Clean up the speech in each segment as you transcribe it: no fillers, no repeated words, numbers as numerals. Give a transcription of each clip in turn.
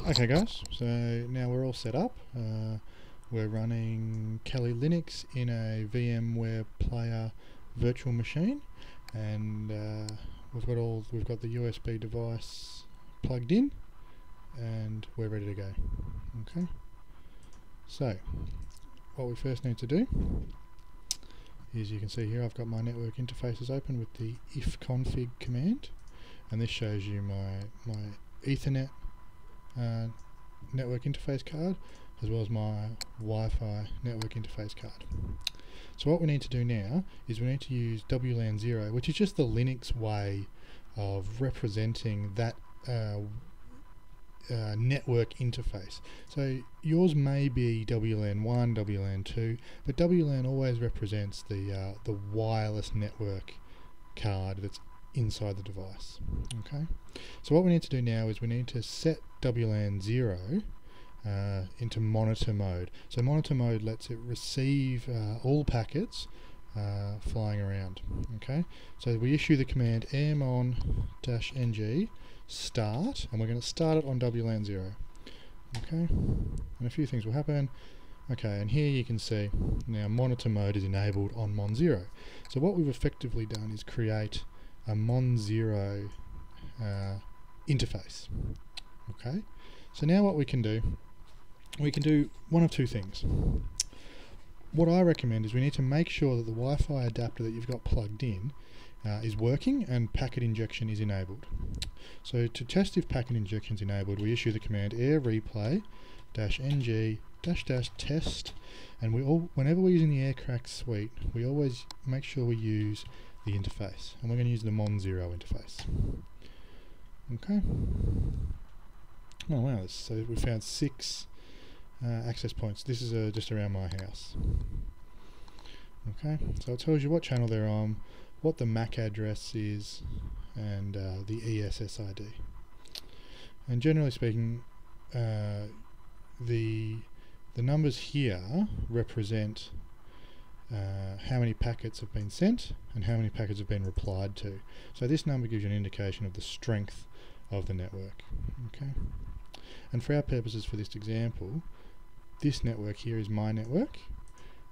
Okay guys, so now we're all set up. We're running Kali Linux in a VMware Player virtual machine, and we've got the USB device plugged in, and we're ready to go. Okay. So what we first need to do is, you can see here I've got my network interfaces open with the ifconfig command, and this shows you my Ethernet network interface card, as well as my Wi-Fi network interface card. So what we need to do now is we need to use WLAN 0, which is just the Linux way of representing that network interface. So yours may be WLAN 1, WLAN 2, but WLAN always represents the wireless network card that's inside the device. Okay. So what we need to do now is we need to set WLAN 0 into monitor mode. So monitor mode lets it receive all packets flying around. Okay. So we issue the command amon-ng start, and we're going to start it on WLAN 0. Okay. And a few things will happen. Okay, and here you can see now monitor mode is enabled on Mon 0. So what we've effectively done is create a Mon 0 interface. Okay, so now what we can do one of two things. What I recommend is we need to make sure that the Wi-Fi adapter that you've got plugged in is working and packet injection is enabled. So to test if packet injection is enabled, we issue the command air replay -ng --test, and whenever we're using the aircrack suite, we always make sure we use the interface, and we're going to use the Mon 0 interface. Okay. Oh wow, so we found 6 access points. This is just around my house. Okay, so it tells you what channel they're on, what the MAC address is, and the ESSID. And generally speaking, the numbers here represent how many packets have been sent and how many packets have been replied to. So this number gives you an indication of the strength of the network. Okay. And for our purposes for this example, this network here is my network,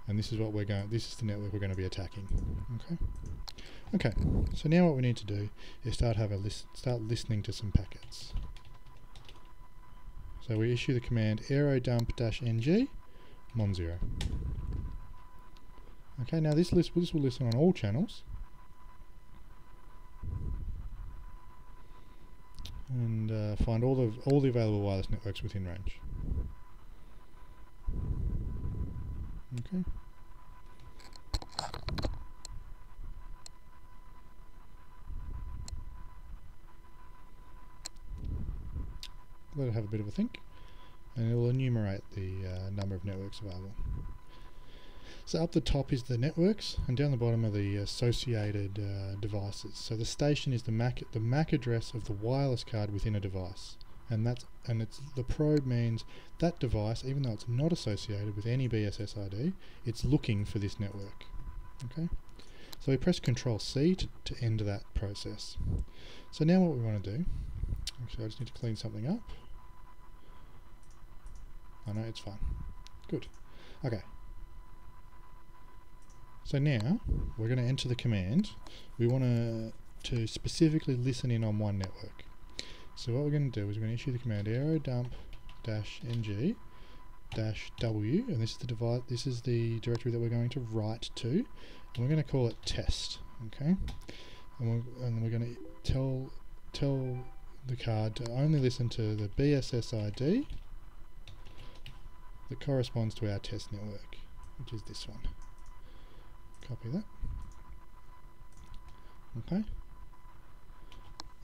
and this is what this is the network we're going to be attacking. Okay. Okay. So now what we need to do is start listening to some packets. So we issue the command aerodump-ng Mon 0. Okay, now this will listen on all channels and find all the available wireless networks within range. Okay. Let it have a bit of a think, and it will enumerate the number of networks available. So up the top is the networks, and down the bottom are the associated devices. So the station is the MAC address of the wireless card within a device, and the probe means that device, even though it's not associated with any BSSID, it's looking for this network. Okay. So we press Control C to end that process. So now what we want to do, actually I just need to clean something up. Oh no, it's fine. Good. Okay. So now we're going to enter the command. We want to specifically listen in on one network. So what we're going to do is we're going to issue the command aerodump-ng -w, and this is the device. This is the directory that we're going to write to, and we're going to call it test. Okay, and we're going to tell the card to only listen to the BSSID that corresponds to our test network, which is this one. Copy that. Okay.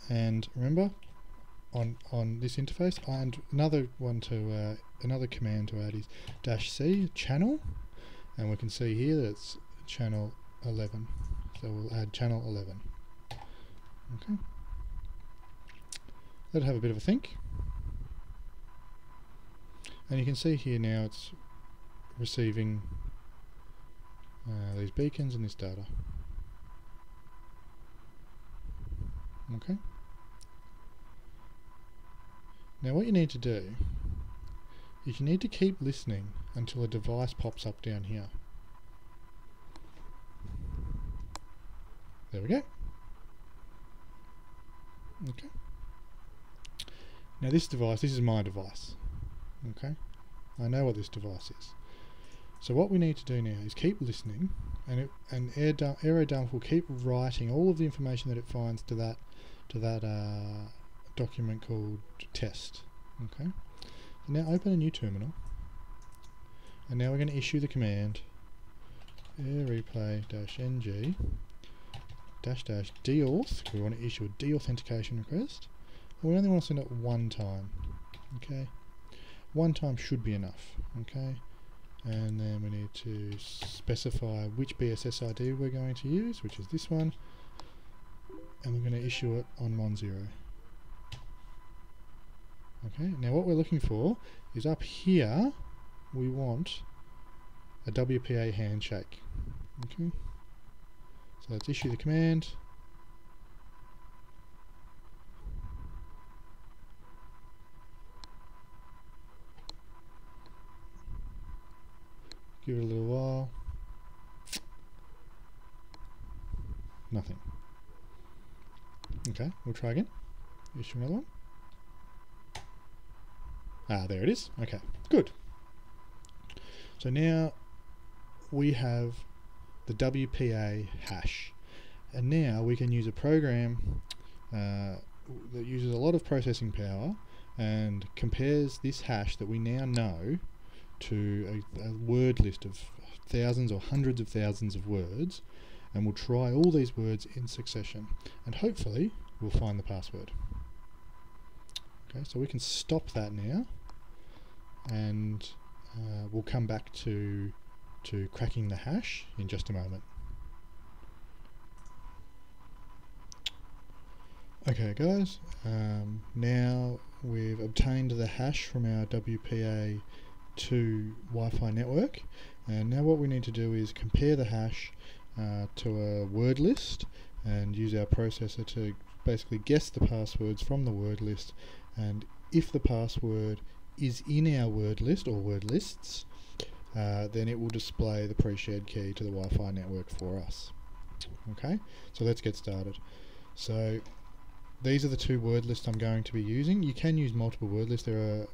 And remember, on this interface, and another command to add is -c channel, and we can see here that it's channel 11. So we'll add channel 11. Okay. Let it have a bit of a think. And you can see here now it's receiving these beacons and this data. Okay. Now what you need to do is you need to keep listening until a device pops up down here. There we go. Okay. Now this device, this is my device. Okay. I know what this device is. So what we need to do now is keep listening, and AeroDump will keep writing all of the information that it finds to that document called test. Okay. So now open a new terminal, and now we're going to issue the command airreplay-ng --deauth. We want to issue a deauthentication request. We only want to send it one time. Okay. One time should be enough. Okay. And then we need to specify which BSS ID we're going to use, which is this one, and we're going to issue it on 10. Okay, now what we're looking for is up here we want a WPA handshake. Okay, so let's issue the command. Give it a little while. Nothing. Okay, we'll try again. Issue another one. Ah, there it is. Okay, good. So now we have the WPA hash, and now we can use a program that uses a lot of processing power and compares this hash that we now know to a word list of thousands or hundreds of thousands of words, and we'll try all these words in succession, and hopefully we'll find the password. Okay, so we can stop that now, and we'll come back to cracking the hash in just a moment. Okay guys, now we've obtained the hash from our WPA2 Wi-Fi network, and now what we need to do is compare the hash to a word list and use our processor to basically guess the passwords from the word list, and if the password is in our word list or word lists, then it will display the pre-shared key to the Wi-Fi network for us. Okay, so let's get started. So these are the two word lists I'm going to be using. You can use multiple word lists. There are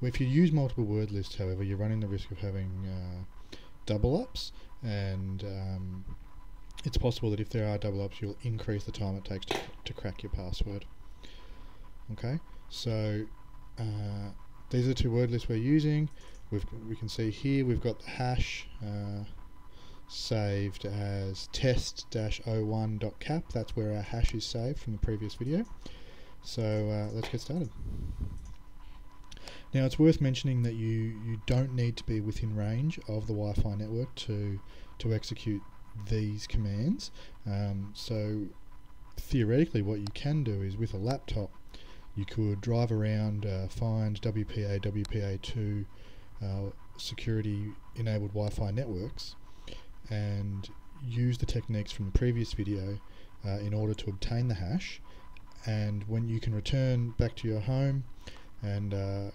if you use multiple word lists, however, you're running the risk of having double ups, and it's possible that if there are double ups, you'll increase the time it takes to crack your password. Okay, so these are the two word lists we're using. We can see here we've got the hash saved as test-01.cap. That's where our hash is saved from the previous video. So let's get started. Now it's worth mentioning that you don't need to be within range of the Wi-Fi network to execute these commands. So theoretically what you can do is, with a laptop, you could drive around, find WPA, WPA2 security enabled Wi-Fi networks, and use the techniques from the previous video in order to obtain the hash, and when you can return back to your home and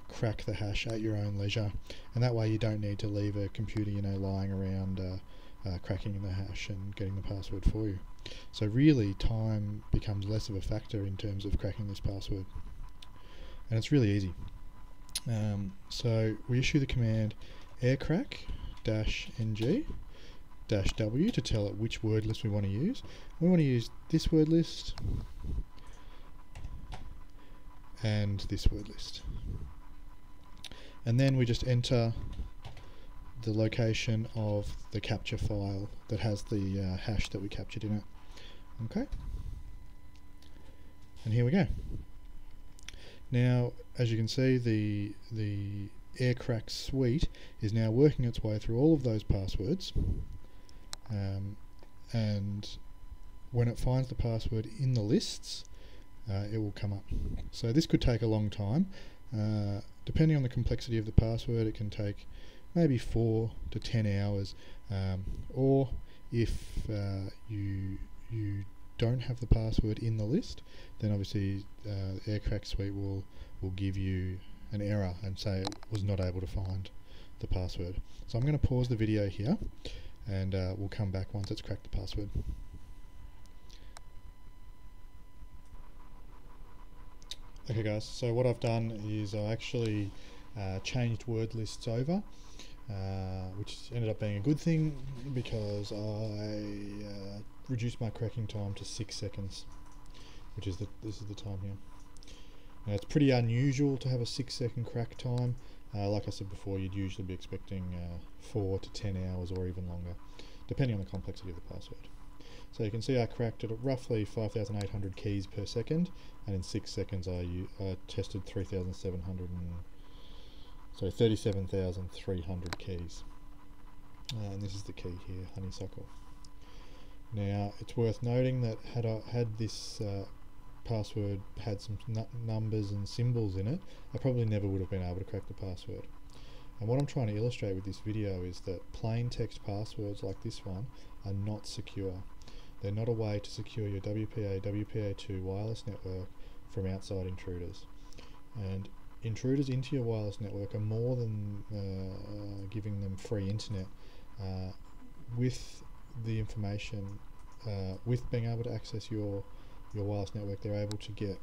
crack the hash at your own leisure, and that way you don't need to leave a computer lying around cracking the hash and getting the password for you. So really time becomes less of a factor in terms of cracking this password, and it's really easy. So we issue the command aircrack-ng-w to tell it which word list we want to use. We want to use this word list and this word list, and then we just enter the location of the capture file that has the hash that we captured in it. Okay, and here we go. Now, as you can see, the AirCrack suite is now working its way through all of those passwords, and when it finds the password in the lists, it will come up. So this could take a long time. Depending on the complexity of the password, it can take maybe 4 to 10 hours, or if you don't have the password in the list, then obviously Aircrack Suite will give you an error and say it was not able to find the password. So I'm going to pause the video here, and we'll come back once it's cracked the password. Okay guys, so what I've done is I actually changed word lists over, which ended up being a good thing because I reduced my cracking time to 6 seconds, which is this is the time here. Now it's pretty unusual to have a 6-second crack time. Like I said before, you'd usually be expecting 4 to 10 hours or even longer, depending on the complexity of the password. So you can see I cracked it at roughly 5,800 keys per second, and in 6 seconds I tested 37,300 keys. And this is the key here, honeysuckle. Now it's worth noting that had this password had some numbers and symbols in it, I probably never would have been able to crack the password. And what I'm trying to illustrate with this video is that plain text passwords like this one are not secure. They're not a way to secure your WPA, WPA2 wireless network from outside intruders. And intruders into your wireless network are more than giving them free internet. With the information, with being able to access your wireless network, they're able to get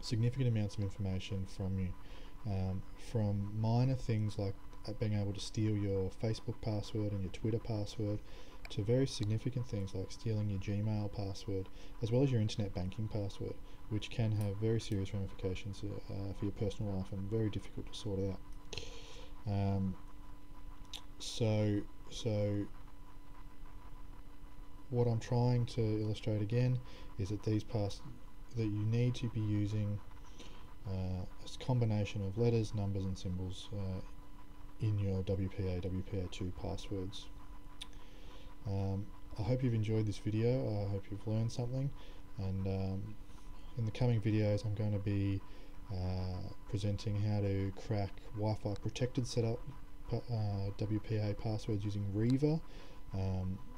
significant amounts of information from you, from minor things like being able to steal your Facebook password and your Twitter password, to very significant things like stealing your Gmail password, as well as your internet banking password, which can have very serious ramifications for your personal life and very difficult to sort out. So what I'm trying to illustrate again is that that you need to be using a combination of letters, numbers and symbols in your WPA, WPA2 passwords. I hope you've enjoyed this video. I hope you've learned something, and in the coming videos I'm going to be presenting how to crack Wi-Fi protected setup WPA passwords using Riva,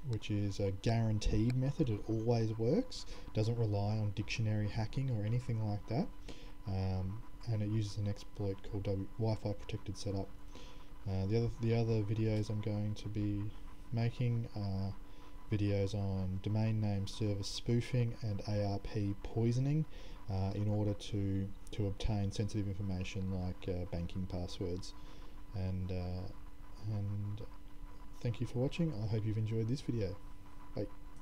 which is a guaranteed method. It always works, doesn't rely on dictionary hacking or anything like that, and it uses an exploit called Wi-Fi protected setup. The other videos I'm going to be making are videos on domain name service spoofing and ARP poisoning in order to obtain sensitive information like banking passwords. And thank you for watching. I hope you've enjoyed this video. Bye.